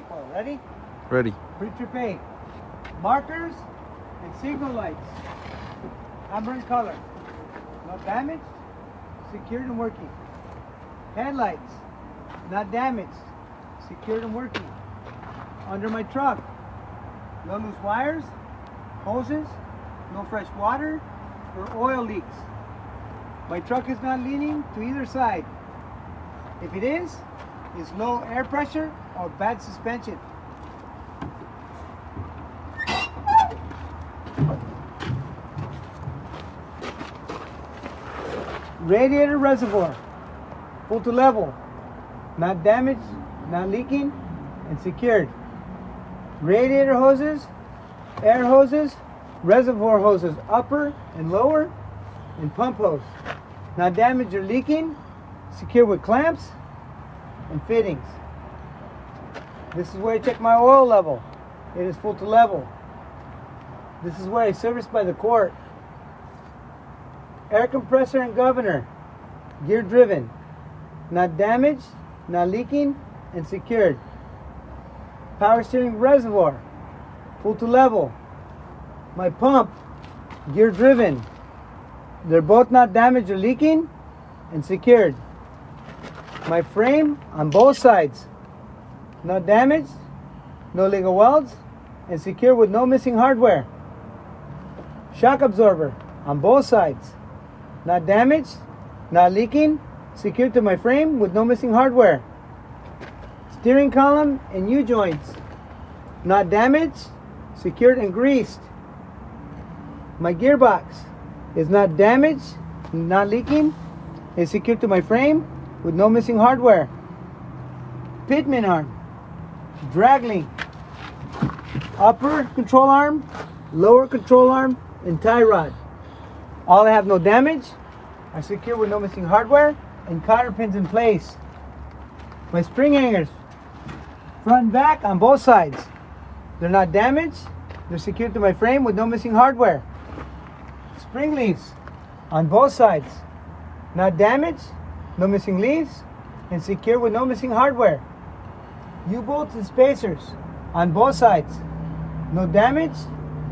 brake oil. Ready? Ready. Pre-trip A. Markers and signal lights. Amber in color. Not damaged, secured and working. Headlights. Not damaged, secured and working. Under my truck. No loose wires, hoses, no fresh water or oil leaks. My truck is not leaning to either side. If it is, it's low air pressure or bad suspension. Radiator reservoir, full to level, not damaged, not leaking, and secured. Radiator hoses, air hoses, reservoir hoses, upper and lower, and pump hose. Not damaged or leaking, secure with clamps and fittings. This is where I check my oil level. It is full to level. This is where I service by the quart. Air compressor and governor, gear driven, not damaged, not leaking, and secured. Power steering reservoir, full to level. My pump, gear driven. They're both not damaged or leaking, and secured. My frame on both sides, not damaged, no legal welds, and secure with no missing hardware. Shock absorber on both sides, not damaged, not leaking, secured to my frame with no missing hardware. Steering column and U-joints, not damaged, secured and greased. My gearbox is not damaged, not leaking, is secured to my frame with no missing hardware. Pitman arm, drag link, upper control arm, lower control arm, and tie rod. All have no damage, are secure with no missing hardware, and cotter pins in place. My spring hangers, front and back on both sides. They're not damaged, they're secured to my frame with no missing hardware. Spring leaves on both sides, not damaged, no missing leaves, and secure with no missing hardware. U-bolts and spacers on both sides, no damage,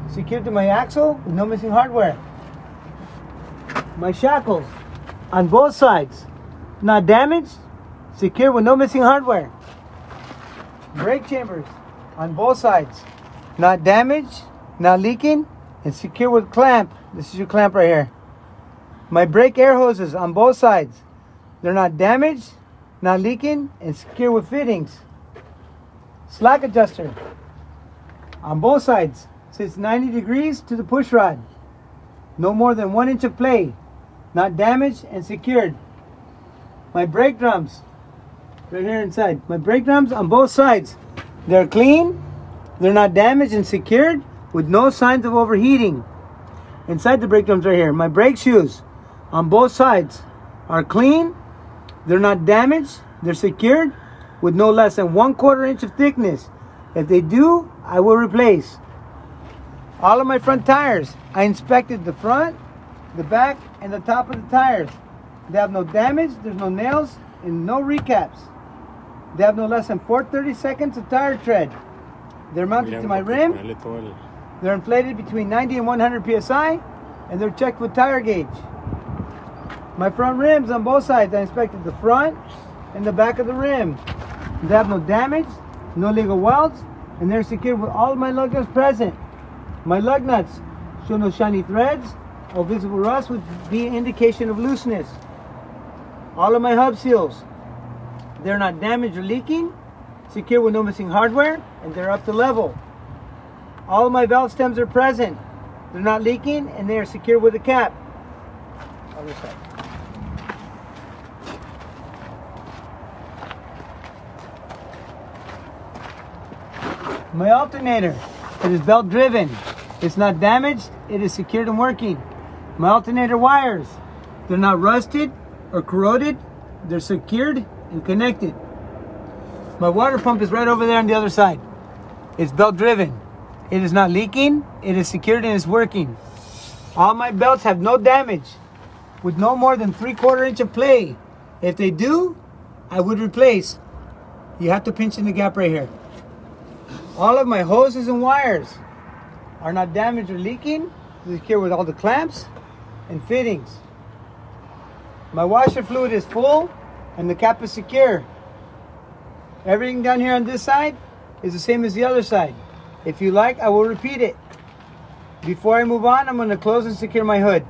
secured to my axle with no missing hardware. My shackles on both sides, not damaged, secure with no missing hardware. Brake chambers on both sides, not damaged, not leaking, and secure with clamp. This is your clamp right here. My brake air hoses on both sides, they're not damaged, not leaking, and secure with fittings. Slack adjuster on both sides, sits 90 degrees to the push rod. No more than 1 inch of play, not damaged and secured. My brake drums, right here inside. My brake drums on both sides, they're clean, they're not damaged and secured with no signs of overheating. Inside the brake drums right here. My brake shoes on both sides are clean, they're not damaged, they're secured with no less than 1/4 inch of thickness. If they do, I will replace. All of my front tires, I inspected the front, the back, and the top of the tires. They have no damage, there's no nails, and no recaps. They have no less than 4/32 of tire tread. They're mounted to my rim. They're inflated between 90 and 100 psi, and they're checked with tire gauge. My front rims on both sides, I inspected the front and the back of the rim. They have no damage, no legal welds, and they're secured with all of my lug nuts present. My lug nuts show no shiny threads or visible rust, which would be an indication of looseness. All of my hub seals, they're not damaged or leaking, secure with no missing hardware, and they're up to level. All of my valve stems are present. They're not leaking, and they are secure with a cap. Other side. My alternator, it is belt driven. It's not damaged, it is secured and working. My alternator wires, they're not rusted or corroded, they're secured and connected. My water pump is right over there on the other side. It's belt driven. It is not leaking, it is secured and is working. All my belts have no damage, with no more than 3/4 inch of play. If they do, I would replace. You have to pinch in the gap right here. All of my hoses and wires are not damaged or leaking. Secure with all the clamps and fittings. My washer fluid is full and the cap is secure. Everything down here on this side is the same as the other side. If you like, I will repeat it. Before I move on, I'm going to close and secure my hood.